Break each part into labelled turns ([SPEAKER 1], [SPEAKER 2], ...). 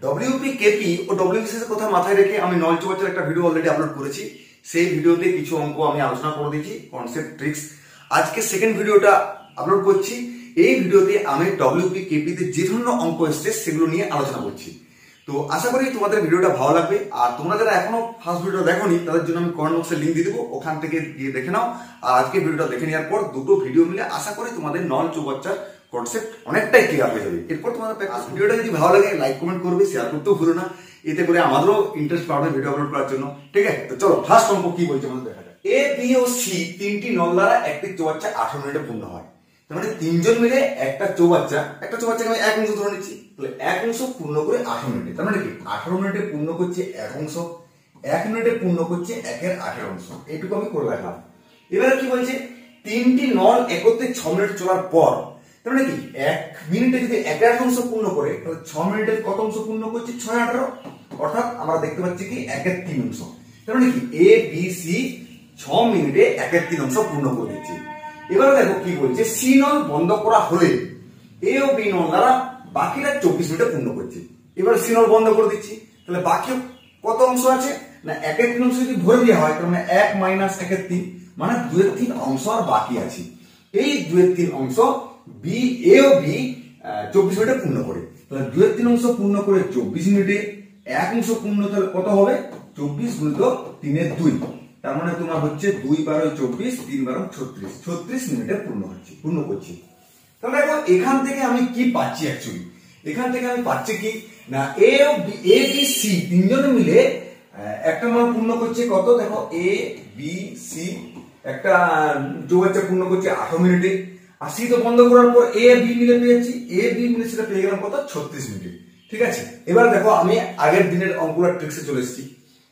[SPEAKER 1] WP KP ও WBCS এর কথা মাথায় রেখে আমি নল চৌবাচ্চার একটা ভিডিও অলরেডি আপলোড করেছি। সেই ভিডিওতে কিছু অঙ্ক আমি আলোচনা করে দিয়েছি, কনসেপ্ট ট্রিক্স। আজকে সেকেন্ড ভিডিওটা আপলোড করছি। এই ভিডিওতে আমি ডব্লিউপি কেপিতে যে ধরনের অঙ্ক এসছে সেগুলো নিয়ে আলোচনা করছি। তো আশা করি তোমাদের ভিডিওটা ভালো লাগবে। আর তোমরা যারা এখনো ফার্স্ট ভিডিও দেখোনি তাদের জন্য আমি কমেন্ট বক্সে লিঙ্ক দিয়ে দেবো, ওখান থেকে গিয়ে দেখে নাও। আর আজকে ভিডিওটা দেখে নেওয়ার পর দুটো ভিডিও মিলে আশা করি তোমাদের নল চৌবাচ্চার কনসেপ্ট অনেকটাই ক্লিয়ার হয়ে যাবে। এরপর তোমাদের ভিডিওটা যদি ভালো লাগে লাইক কমেন্ট করবে, শেয়ার করতেও ভুলো না, এতে করে আমাদেরও ইন্টারেস্ট পাবে ভিডিও আপলোড করার জন্য। ঠিক আছে, তো চলো ফার্স্ট অঙ্ক কি বলছে আমাদের দেখা যাক। এ বি ও সি তিনটি নল দ্বারা একটি চৌবাচ্চা 18 মিনিটে পূর্ণ হয়। তার মানে তিনজন মিলে একটা চৌবাচ্চাকে আমি এক অংশ ধরে নিচ্ছি, তাহলে এক অংশ পূর্ণ করে 18 মিনিটে। তার মানে কি 18 মিনিটে পূর্ণ করছে এক অংশ, 1 মিনিটে পূর্ণ করছে 1/18 অংশ। এইটুকু আমি করে রাখলাম। এবারে কি বলছে, তিনটি নল একত্রে 6 মিনিট চলার পর, তার মানে কি 1 মিনিটে যদি 1/18 অংশ পূর্ণ করে তাহলে 6 মিনিটে কত অংশ পূর্ণ করছে? 6/18। অর্থাৎ আমরা দেখতে পাচ্ছি কি 1/3 অংশ। তার মানে কি এ বি সি 6 মিনিটে 1/3 অংশ পূর্ণ করে দিচ্ছে। এবারে দেখো কি বলছে, সি নল বন্ধ করা হলে এ ও বি নল দ্বারা বাকিটা 24 মিনিটে পূর্ণ করছে। এবার সি নল বন্ধ করে দিচ্ছি, তাহলে বাকি কত অংশ আছে না 1/3 অংশ যদি ভরে দেওয়া হয় তাহলে 1 - 1/3 মানে 2/3 অংশ আর বাকি আছে। এই 2/3 অংশ বি এ ও বি 24 মিনিটে পূর্ণ করে, তাহলে 2/3 অংশ পূর্ণ করে 24 মিনিটে এক অংশ পূর্ণ তাহলে কত হবে? 24 গুণিত 3 2। তার মানে তোমার হচ্ছে 2 × 12 = 24, 3 × 12 = 36 মিনিটে পূর্ণ করছি। তাহলে এখন এখান থেকে আমি কি পাচ্ছি? অ্যাকচুয়ালি এখান থেকে আমি পাচ্ছি কি না এ বি সি তিনজনে মিলে একটা নল পূর্ণ করছে কত? দেখো এ বি সি একটা চৌবাচ্চা পূর্ণ করছে 18 মিনিটে। আর সি তো বন্ধ করার পর এ বি মিলে পেয়েছি, এ বি মিলে সেটা পেয়ে গেলাম কত? 36 মিনিটে। ঠিক আছে, এবার দেখো আমি আগের দিনের অঙ্কুলার ট্রিক্সে চলে এসেছি।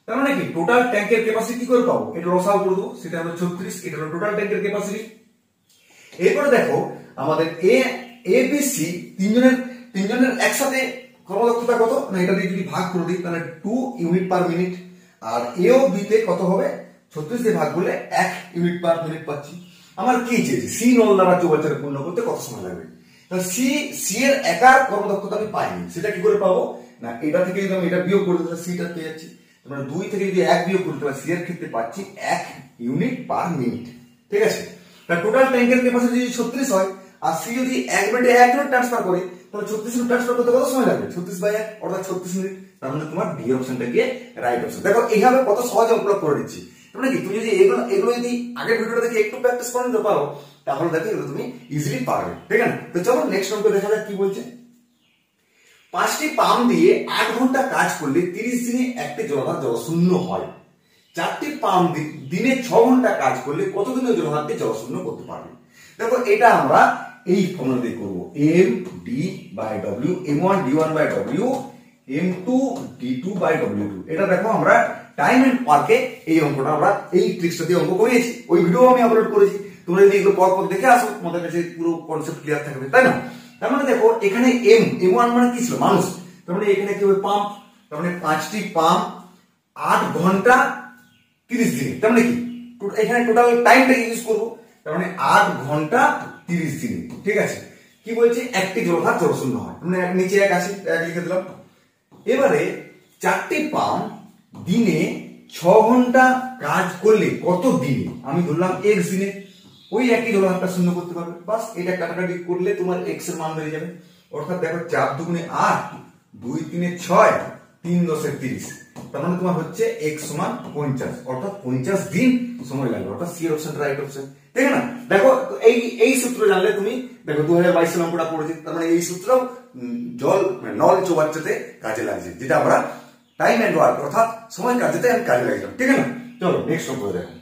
[SPEAKER 1] তার মানে কি টোটাল ট্যাঙ্কের ক্যাপাসিটি কি করে পাবো? এটা লসাগু করে দেবো, সেটা হলো 36, এটা হলো টোটাল ট্যাঙ্কের ক্যাপাসিটি। এরপরে দেখো আমাদের এ বি সি তিনজনের একসাথে কর্মদক্ষতা কত না এটা দিয়ে যদি ভাগ করে দিই তাহলে 2 ইউনিট পার মিনিট। আর এ ও বি তে কত হবে? 36 দিয়ে ভাগ করলে 1 ইউনিট পার মিনিট পাচ্ছি। আমার কি চেয়েছে, সি নল দ্বারা চৌবাচ্চাটা পূর্ণ করতে কত সময় লাগবে? তাহলে সি এর একার কর্মদক্ষতা আমি পাইনি, সেটা কি করে পাবো না এটা থেকে যদি আমি এটা বিয়োগ করে দিই তাহলে সিটা পেয়ে যাচ্ছি। মানে 2 থেকে যদি 1 বিয়োগ করি তাহলে সি এর ক্ষেত্রে পাচ্ছি 1 ইউনিট পার মিনিট। ঠিক আছে, তাহলে টোটাল ট্যাঙ্কের ক্যাপাসিটি যদি 36 হয় আর সি যদি 1 মিনিটে 1 ইউনিট ট্রান্সফার করে তাহলে 36 ইউনিট ট্রান্সফার করতে কত সময় লাগবে? 36/1 অর্থাৎ 36 মিনিট। তার মানে তোমার ডি অপশনটা গিয়ে রাইট অপশন। দেখো এইভাবে কত সহজে অঙ্কটা করে দিচ্ছি। মানে কি তুমি যদি এগুলো যদি আগের ভিডিওটা দেখে একটু প্র্যাকটিস করে নিতে পারো তাহলে দেখো এগুলো তুমি ইজিলি পারবে। ঠিক আছে, তো চলো নেক্সট অঙ্ক দেখা যাক কি বলছে। 5টি পাম্প দিয়ে 8 ঘন্টা কাজ করলে 30 দিনে একটি জলাধার জলশূন্য হয়। 4টি পাম্প দিনে 6 ঘন্টা কাজ করলে কত দিনে জলাধারটি জলশূন্য করতে পারবে? দেখো এটা আমরা এই ফর্মুলা দিয়ে করব, m d/w m1 d1/w m2 d2/w2। এটা দেখো আমরা টাইম এন্ড ওয়ার্কে এই অঙ্কটা আমরা এই ট্রিক্সটা দিয়ে অঙ্ক করিয়েছি, ওই ভিডিও আমি আপলোড করেছি। তোমরা যদি এগুলো পর দেখে আসো তোমাদের কাছে পুরো কনসেপ্ট ক্লিয়ার থাকবে, তাই না? তার মানে দেখো এখানে m1 মানে কি ছিল? মানুষ। তার মানে এখানে কি হবে? পাম্প। তার মানে 5টি পাম্প 8 ঘন্টা 30 দিনে। তার মানে কি এখানে টোটাল টাইমটা ইউজ করব, তার মানে 8 ঘন্টা 30 দিনে। ঠিক আছে, কি বলছে? একটি জলাধার জলশূন্য হয়, মানে নিচে 1 আছে, 1 লিখে দিলাম। এবারে 4টি পাম্প দিনে 6 ঘন্টা কাজ করলে কত দিনে? আমি ধরলাম x দিনে ওই একই জলাধারটা শূন্য করতে পারবে। বাস এটা কাটাকাটি করলে তোমার x এর মান বেরিয়ে যাবে। অর্থাৎ দেখো 4 × 2 = 8, 2 × 3 = 6, 3 × 10 = 30। তার মানে তোমার হচ্ছে x = 50, অর্থাৎ 50 দিন সময় লাগবে। অর্থাৎ সি অপশনটা রাইট অপশন। ঠিক না? দেখো এই সূত্র জানলে তুমি দেখো 2022 সালে অঙ্কটা পড়েছি। তার মানে এই সূত্র নল চৌবাচ্চাতে কাজে লাগছে, যেটা আমরা টাইম এন্ড ওয়ার্ক অর্থাৎ সময় কাজেতে আমি কাজে লাগলাম। ঠিক আছে, চলো নেক্সট অঙ্ক দেখো।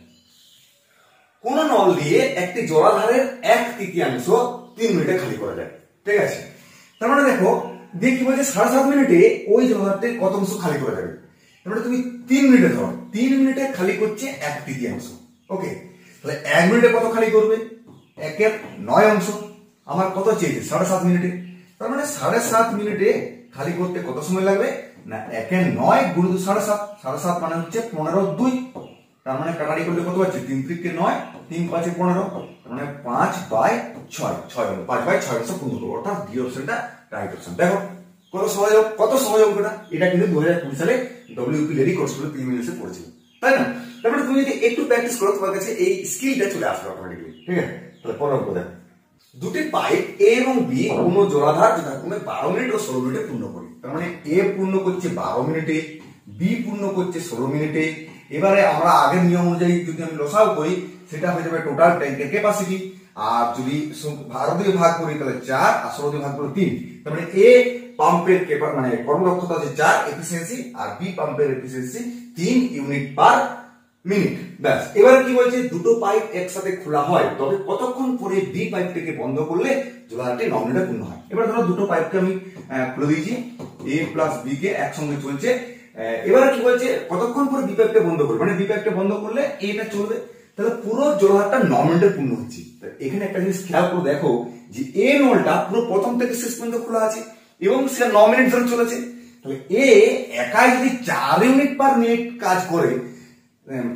[SPEAKER 1] কোন নল দিয়ে একটি জলাধারের 1/3 3 মিনিটে খালি করা যায়? ঠিক আছে, তার মানে দেখো দিয়ে কি বলছে 7.5 মিনিটে ওই জলাধারতে কত অংশ খালি করা যাবে? তার মানে তুমি 3 মিনিটে ধরো, 3 মিনিটে খালি করছে 1/3। ওকে, তাহলে 1 মিনিটে কত খালি করবে? 1/9 অংশ। আমার কত চেয়েছে? 7.5 মিনিটে। তার মানে 7.5 মিনিটে খালি করতে কত সময় লাগবে না 1/9 গুণিত 7.5। 7.5 মানে হচ্ছে 15/2। তার মানে কাটারি করলে কত পাচ্ছি? 3 × 3 = 9, 3 × 5 = 15। তার মানে 5/6 হলো, 5/6 অংশ পূর্ণ করবো। অর্থাৎ ডি অপশনটা রাইট অপশন। দেখো কত সহজ অঙ্কটা, এটা কিন্তু 2020 সালে ডব্লিউপি লেডি কোর্সগুলো প্রিলিমিনারিতে পড়েছিল, তাই না? তারপরে তুমি যদি একটু প্র্যাকটিস করো তোমার কাছে এই স্কিলটা চলে আসবে অটোমেটিক্যালি, ঠিক আছে? তাহলে পরের অঙ্ক দেখো, দুটি পাইপ এ এবং বি কোনো জোড়াধার যথাক্রমে 12 মিনিট ও 16 মিনিটে পূর্ণ করে। তার মানে এ পূর্ণ করছে 12 মিনিটে, বি পূর্ণ করছে 16 মিনিটে। এবারে আমরা আগের নিয়ম অনুযায়ী যদি আমি লসাও করি সেটা হয়ে যাবে টোটাল ট্যাঙ্কের ক্যাপাসিটি, আর যদি 12 দিয়ে ভাগ করি তাহলে 4 আর 16 দিয়ে ভাগ করে 3। তার মানে এ পাম্পের মানে কর্মদক্ষতা আছে 4 এফিসিয়েন্সি, আর বি পাম্পের এফিসিয়েন্সি 3 ইউনিট পার মিনিট। ব্যাস, এবারে কি বলছে, দুটো পাইপ একসাথে খোলা হয় তবে কতক্ষণ পরে বি পাইপটাকে বন্ধ করলে জোড়াটি 9 মিনিটে পূর্ণ হয়। এবার ধরো দুটো পাইপকে আমি খুলে দিয়েছি, এ প্লাস বি কে একসঙ্গে চলছে। এবারে কি বলছে, কতক্ষণ পরে বি পাইপটা বন্ধ করবে, মানে বি পাইপটা বন্ধ করলে এটা চলবে, তাহলে পুরো জোড়াটা 9 মিনিটে পূর্ণ হচ্ছে। এখানে একটা জিনিস খেয়াল করে দেখো যে এ নলটা পুরো প্রথম থেকে শেষ পর্যন্ত খোলা আছে এবং সেটা 9 মিনিট ধরে চলেছে। তাহলে এ একাই যদি 4 ইউনিট পার মিনিট কাজ করে,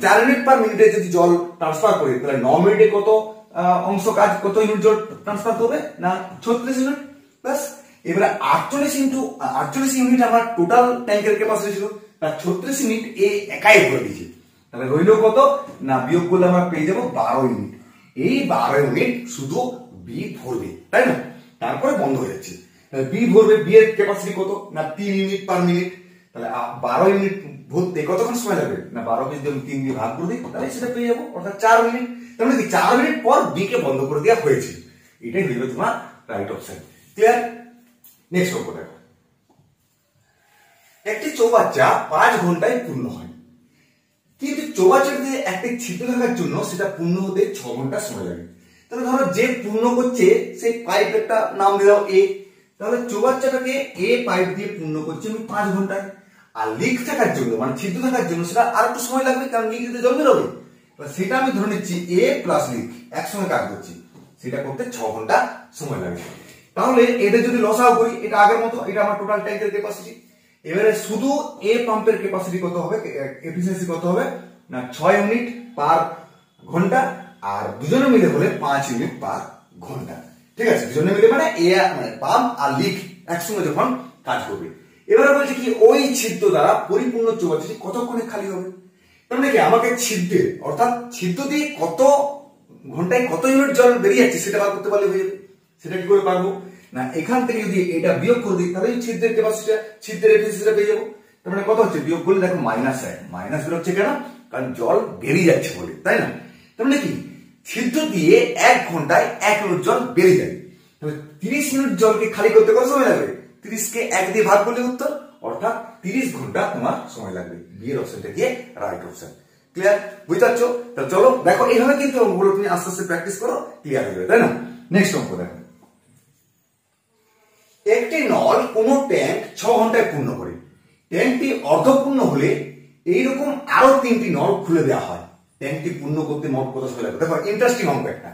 [SPEAKER 1] 4 ইউনিট পার মিনিটে যদি জল ট্রান্সফার করে, তাহলে 9 মিনিটে কত অংশ কাজ, কত ইউনিট জল ট্রান্সফার করবে না 36 ইউনিট। প্লাস এবারে 48 ইউনিট আমার টোটাল ট্যাঙ্কের ক্যাপাসিটি ছিল, তার 36 ইউনিট এ একাই ভরে দিয়েছে। তাহলে রইল কত না, বিয়োগ করলে আমরা পেয়ে যাবো 12 ইউনিট। এই 12 ইউনিট শুধু বি ভরবে, তাই না? তারপরে বন্ধ হয়ে যাচ্ছে। বি ভরবে, বি এর ক্যাপাসিটি কত না 3 ইউনিট পার মিনিট। তাহলে 12 ইউনিট ভরতে কতক্ষণ সময় লাগবে না, 12 কে যদি আমি 3 দিয়ে ভাগ করে দিই তাহলে সেটা পেয়ে যাবো, অর্থাৎ 4 মিনিট। তার মানে 4 মিনিট পর বি কে বন্ধ করে দেওয়া হয়েছে। এটাই হইল তোমার রাইট অপশন। ক্লিয়ার? নেক্সট অঙ্ক দেখো, একটি চৌবাচ্চা 5 ঘন্টায় পূর্ণ হয়, কিন্তু চৌবাচ্চাটিতে একটি ছিদ্র থাকার জন্য সেটা পূর্ণ হতে 6 ঘন্টা সময় লাগে। তাহলে ধরো যে পূর্ণ করছে সেই পাইপ একটা নাম দিলাম এ, তাহলে চৌবাচ্চাটাকে এ পাইপ দিয়ে পূর্ণ করছে আমি 5 ঘন্টায়, আর লিক থাকার জন্য মানে ছিদ্র থাকার জন্য সেটা আর একটু সময় লাগবে, কারণ লিক দিতে জল বেরোবে। সেটা আমি ধরে নিচ্ছি এ প্লাস লিক একসঙ্গে কাজ করছি, সেটা করতে 6 ঘন্টা সময় লাগে। তাহলে এটা যদি লসাও করি, এটা আগের মতো, এটা আমার টোটাল ট্যাঙ্কের ক্যাপাসিটি। এবারে শুধু এ পাম্পের ক্যাপাসিটি কত হবে, এফিসিয়েন্সি কত হবে না 6 ইউনিট পার ঘন্টা, আর দুজনে মিলে হলে 5 ইউনিট পার ঘন্টা। ঠিক আছে, দুজনে মিলে মানে এ মানে পাম্প আর লিক একসঙ্গে যখন কাজ করবে। এবারে বলছে কি, ওই ছিদ্র দ্বারা পরিপূর্ণ চৌবাচ্চাটি কতক্ষণে খালি হবে। তার মানে কি, আমাকে ছিদ্রে অর্থাৎ ছিদ্র দিয়ে কত ঘন্টায় কত ইউনিট জল বেরিয়ে যাচ্ছে সেটা বার করতে পারলে হয়ে যাবে। সেটা কি করে পারবো না, এখান থেকে যদি এটা বিয়োগ করে দিই তাহলে ছিদ্রের ক্যাপাসিটি, ছিদ্রের এফিসিয়েন্সিটা পেয়ে যাবো। তার মানে কত হচ্ছে, বিয়োগ করলে দেখো মাইনাস হয়, মাইনাস বেরোচ্ছে কেন, কারণ জল বেরিয়ে যাচ্ছে বলে, তাই না? তার মানে কি, ছিদ্র দিয়ে 1 ঘন্টায় 1 ইউনিট জল বেরিয়ে যায়। তাহলে 30 ইউনিট জলকে খালি করতে কত সময় লাগবে, 30 কে 1 দিয়ে ভাগ করলে উত্তর, অর্থাৎ 30 ঘন্টা তোমার সময় লাগবে। বি এর অপশনটা কি রাইট অপশন। ক্লিয়ার? বুঝতে পারছো? তাহলে চলো দেখো, এইভাবে কিন্তু অঙ্কগুলো তুমি আস্তে আস্তে প্র্যাকটিস করো, ক্লিয়ার হয়ে যাবে, তাই না? নেক্সট অঙ্ক দেখো, একটি নল কোনো ট্যাঙ্ক 6 ঘন্টায় পূর্ণ করে, ট্যাঙ্কটি অর্ধপূর্ণ হলে এইরকম আরো 3টি নল খুলে দেওয়া হয়, ট্যাঙ্কটি পূর্ণ করতে মোট কত সময় লাগবে। দেখো ইন্টারেস্টিং অঙ্ক একটা।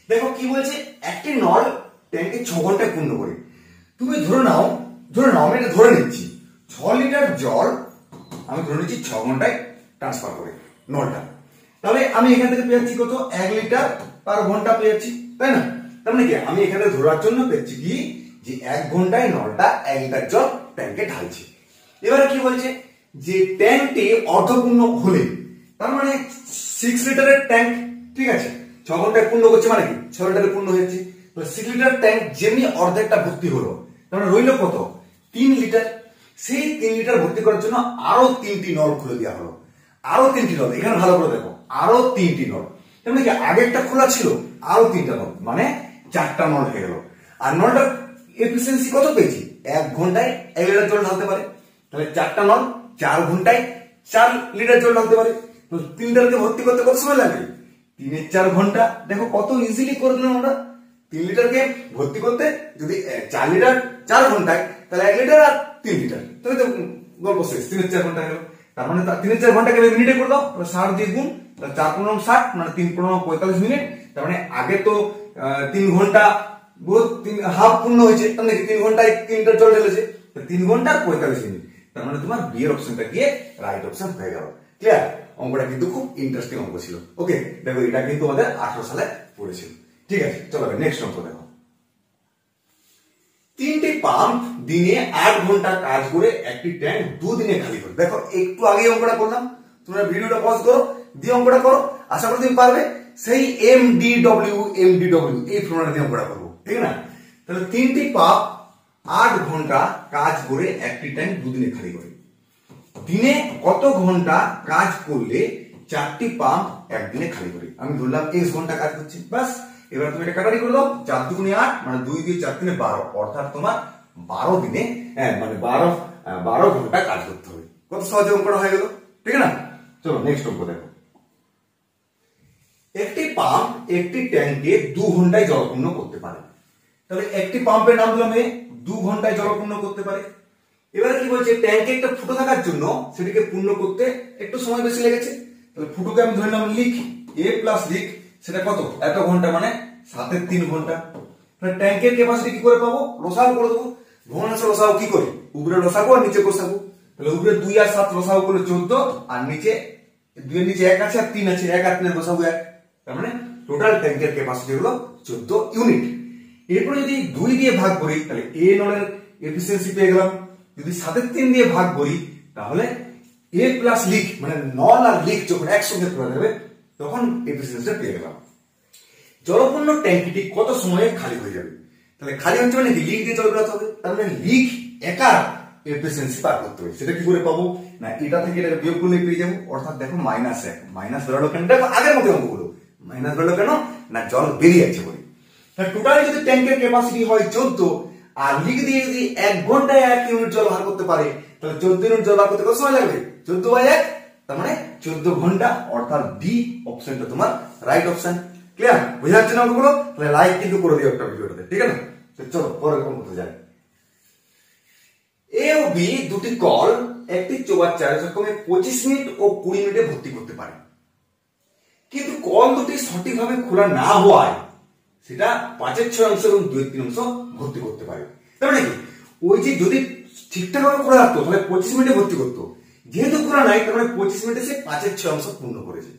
[SPEAKER 1] দেখো কি বলছে, একটি নল ট্যাঙ্কটি 6 ঘন্টায় পূর্ণ করে। তুমি ধরে নাও আমি এটা ধরে নিচ্ছি 6 লিটার জল আমি ধরে নিচ্ছি 6 ঘন্টায় ট্রান্সফার করে নলটা। তাহলে আমি এখান থেকে পেয়ে যাচ্ছি কত, 1 লিটার পার ঘন্টা পেয়ে যাচ্ছি, তাই না? তার মানে কি, আমি এখানে ধরার জন্য পেয়েছি কি যে 1 ঘন্টায় নলটা 1 লিটার জল ট্যাঙ্কে ঢালছে। এবারে কি বলছে যে ট্যাঙ্কটি অর্ধপূর্ণ হলে, তার মানে 6 লিটারের ট্যাঙ্ক, ঠিক আছে, 6 ঘন্টায় পূর্ণ করছে মানে কি 6 লিটারে পূর্ণ হয়েছে। তো 6 লিটার ট্যাঙ্ক যেমনি অর্ধেকটা ভর্তি হলো, তার মানে রইল কত 3 লিটার। সেই 3 লিটার ভর্তি করার জন্য আরো 3টি নল খুলে দেওয়া হলো, আরো 3টি নল, এখানে ভালো করে দেখো, আরো 3টি নল। তার মানে কি, আগে একটা খোলা ছিল, আরো 3টা নল, মানে 4টা নল হয়ে গেল। আর নলটার এফিসিয়েন্সি কত পেয়েছি, 1 ঘন্টায় 1 লিটার জল ঢালতে পারে। তাহলে 4টা নল 4 ঘন্টায় 4 লিটার জল ঢালতে পারে। তো 3 লিটারকে ভর্তি করতে কত সময় লাগবে, 3 এর 4 ঘন্টা। দেখো কত ইজিলি করে দিলাম আমরা। 3 লিটারকে ভর্তি করতে যদি 4 লিটার 4 ঘন্টায়, তাহলে 1 লিটার আর 3 লিটার, তাহলে তো গল্প শেষ, 3 এর 4 ঘন্টা গেল। তার মানে 3 এর 4 ঘন্টাকে মিনিটে করে দাও, 60 দিয়ে গুণ, 4 পনেরো 60, মানে 3 পনেরো 45 মিনিট। তার মানে আগে তো 3 ঘন্টা হাফ পূর্ণ হয়েছে, তার মানে 3 ঘন্টায় 3 লিটার জল ঢেলেছে, 3 ঘন্টা 45 মিনিট। তার মানে তোমার বি এর অপশনটা গিয়ে রাইট অপশন হয়ে গেল। ক্লিয়ার? অঙ্কটা কিন্তু খুব ইন্টারেস্টিং অঙ্ক ছিল। ওকে, দেখো এটা কিন্তু আমাদের 18 সালে পড়েছিল। ঠিক আছে, চলো নেক্সট অঙ্ক দেখো। 3টি পাম্প দিনে 8 ঘন্টা কাজ করে একটি ট্যাঙ্ক 2 দিনে খালি করে। দেখো একটু আগে অঙ্কটা করলাম, তোমরা ভিডিওটা পজ করো, দিয়ে অঙ্কটা করো, আশা করি তুমি পারবে। সেই এমডিডব্লিউ এই ফর্মুলা দিয়ে অঙ্কটা করবো, ঠিক না? তাহলে 3টি পাম্প 8 ঘন্টা কাজ করে একটি ট্যাঙ্ক 2 দিনে খালি করে। দিনে কত ঘন্টা কাজ করলে 4টি পাম্প একদিনে খালি করে? আমি ধরলাম x ঘন্টা কাজ করছে, বাস। এবার তুমি এটা কাটারি করে দাও, 4 দুগুণে 8 মানে 2 দিয়ে 4 দিনে 12, অর্থাৎ তোমার 12 দিনে মানে 12 ঘন্টা কাজ করতে হবে। কত সহজে অঙ্কটা হয়ে গেল, ঠিক না? চলো নেক্সট অঙ্ক দেখো। একটি পাম্প একটি ট্যাঙ্কে 2 ঘন্টায় জলপূর্ণ করতে পারে। তাহলে একটি পাম্পের নাম দিলাম 2 ঘন্টায় জলপূর্ণ করতে পারে। এবারে কি বলছে, ট্যাঙ্কে একটা ফুটো থাকার জন্য সেটিকে পূর্ণ করতে একটু সময় বেশি লেগেছে। তাহলে ফুটোকে আমি ধরে নিলাম লিখ, a প্লাস লিখ, সেটা কত? এত ঘন্টা মানে 7 এর 3 ঘন্টা। তাহলে ট্যাঙ্কের ক্যাপাসিটি কি করে পাবো? লসাগু করে দেবো। ভগ্নাংশ লসাগু কি করি? উপরে লসাগু আর নিচে কোসাগু। তাহলে উপরে 2 আর 7 লসাগু করে 14, আর নিচে 2 এর নিচে 1 আছে আর 3 আছে, 1 আর 3 এর লসাগু 1। তার মানে টোটাল ট্যাঙ্কের ক্যাপাসিটি হলো 14 ইউনিট। এরপরে যদি 2 দিয়ে ভাগ করি তাহলে a নলের এফিসিয়েন্সি পেয়ে গেলাম। যদি 7 এর 3 দিয়ে ভাগ করি তাহলে a প্লাস লিক মানে নল আর লিক যখন একসঙ্গে করা যাবে তখন এফিসিয়েন্সিটা পেয়ে গেলাম। জলপূর্ণ ট্যাঙ্কিটি কত সময়ে খালি হয়ে যাবে? তাহলে খালি হচ্ছে মানে কি, লিক দিয়ে জল বেরোতে হবে। তার মানে লিক একা এফিসিয়েন্সি পার করতে হবে। সেটা কি করে পাবো? না এটা থেকে এটা বিয়োগ করলে পেয়ে যাবো, অর্থাৎ দেখো -1 মাইনাস বেরোলো কেন? দেখো আগের মতো অঙ্কগুলো মাইনাস বেরোলো কেন? না জল বেরিয়ে যাচ্ছে বলে। তাহলে টোটালি যদি ট্যাঙ্কের ক্যাপাসিটি হয় 14 আর লিক দিয়ে যদি 1 ঘন্টায় 1 ইউনিট জল বার করতে পারে, তাহলে 14 ইউনিট জল বার করতে কত সময় লাগবে? 14/1, তার মানে 14 ঘন্টা, অর্থাৎ ডি অপশনটা তোমার রাইট অপশন। ক্লিয়ার? বুঝা যাচ্ছে না অঙ্কগুলো? তাহলে লাইক কিন্তু করে দিও একটা ভিডিওটাতে, ঠিক আছে? তো চলো পরের অঙ্কতে যাই। এ ও বি দুটি কল একটি চৌবাচ্চায় যথাক্রমে 25 মিনিট ও 20 মিনিটে ভর্তি করতে পারে, কিন্তু কল দুটি সঠিকভাবে খোলা না হওয়ায় সেটা 5/6 এবং 2/3 অংশ ভর্তি করতে পারে। তার মানে কি, ওই যে যদি ঠিকঠাক ভাবে খোলা রাখতো তাহলে 25 মিনিটে ভর্তি করতো, যেহেতু খোলা নাই তার মানে 25 মিনিটে সে 5/6 অংশ পূর্ণ করেছে।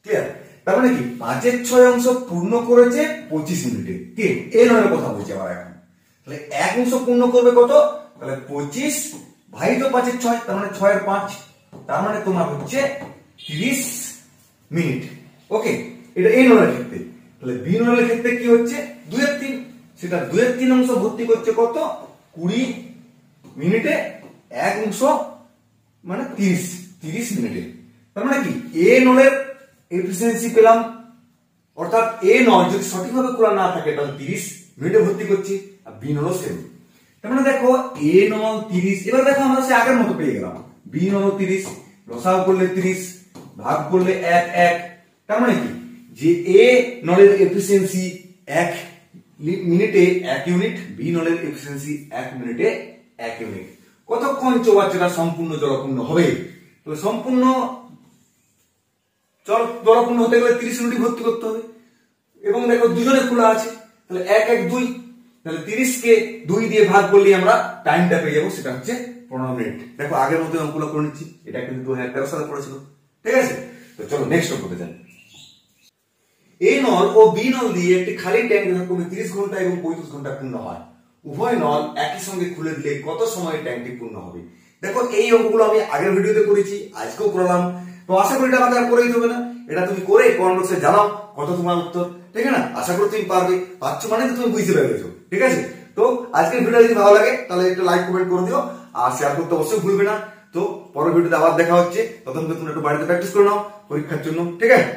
[SPEAKER 1] ক্লিয়ার? তার মানে কি 5/6 অংশ পূর্ণ করেছে 25 মিনিটে। কে? এই ধরনের কথা বলছি আবার এখন। তাহলে 1 অংশ পূর্ণ করবে কত? তাহলে 25 ভাজিত 5/6, তার মানে 6/5, তার মানে তোমার হচ্ছে 30 মিনিট। ওকে, এটা এই নলের ক্ষেত্রে। তাহলে বি নলের ক্ষেত্রে কি হচ্ছে? 2/3, সেটা 2/3 অংশ ভর্তি করছে কত? 20 মিনিটে, 1 অংশ মানে 30 মিনিটে। তার মানে কি এ নলের এফিসিয়েন্সি পেলাম, অর্থাৎ এ নল যদি সঠিকভাবে খোলা না থাকে তাহলে 30 মিনিটে ভর্তি করছি, আর বি নলও সেম। তার মানে দেখো এ নল 30, এবার দেখো আমরা সে আগের মতো পেয়ে গেলাম। বি নল 30, লসাগু করলে 30, ভাগ করলে 1 তার মানে কি যে এ নলের এফিসিয়েন্সি 1 মিনিটে 1 ইউনিট, বি নলের এফিসিয়েন্সি 1 মিনিটে 1 ইউনিট। কতক্ষণ চৌবাচ্চাটা সম্পূর্ণ জলপূর্ণ হবে? তো সম্পূর্ণ জলপূর্ণ হতে গেলে 30 মিনিট ভর্তি করতে হবে, এবং দেখো দুজনে খোলা আছে, তাহলে 1 2, তাহলে 30 কে 2 দিয়ে ভাগ করলে আমরা টাইমটা পেয়ে যাবো, সেটা হচ্ছে 15 মিনিট। দেখো আগের মতো অঙ্কগুলো করে নিচ্ছি, এটা কিন্তু 2013 সালে পড়েছিল, ঠিক আছে? তো চলো নেক্সট অঙ্কতে যাই। এ নল ও বি নল দিয়ে একটি খালি ট্যাঙ্ক যথাক্রমে 30 ঘন্টা এবং 35 ঘন্টা পূর্ণ হয়। উভয় নল একই সঙ্গে খুলে দিলে কত সময়ে ট্যাঙ্কটি পূর্ণ হবে? দেখো এই অঙ্কগুলো আমি আগের ভিডিওতে করেছি, আজকেও করলাম, তো আশা করি এটা আমাকে আর করেই দেবে না। এটা তুমি করে কমেন্ট বক্সে জানাও কত তোমার উত্তর, ঠিক আছে না? আশা করি তুমি পারছো মানে তুমি বুঝতে পেরেছো, ঠিক আছে? তো আজকের ভিডিও যদি ভালো লাগে তাহলে একটু লাইক কমেন্ট করে দিও, আর শেয়ার করতে অবশ্যই ভুলবে না। তো পরের ভিডিওতে আবার দেখা হচ্ছে, ততক্ষণ তুমি একটু বাড়িতে প্র্যাকটিস করে নাও পরীক্ষার জন্য, ঠিক আছে?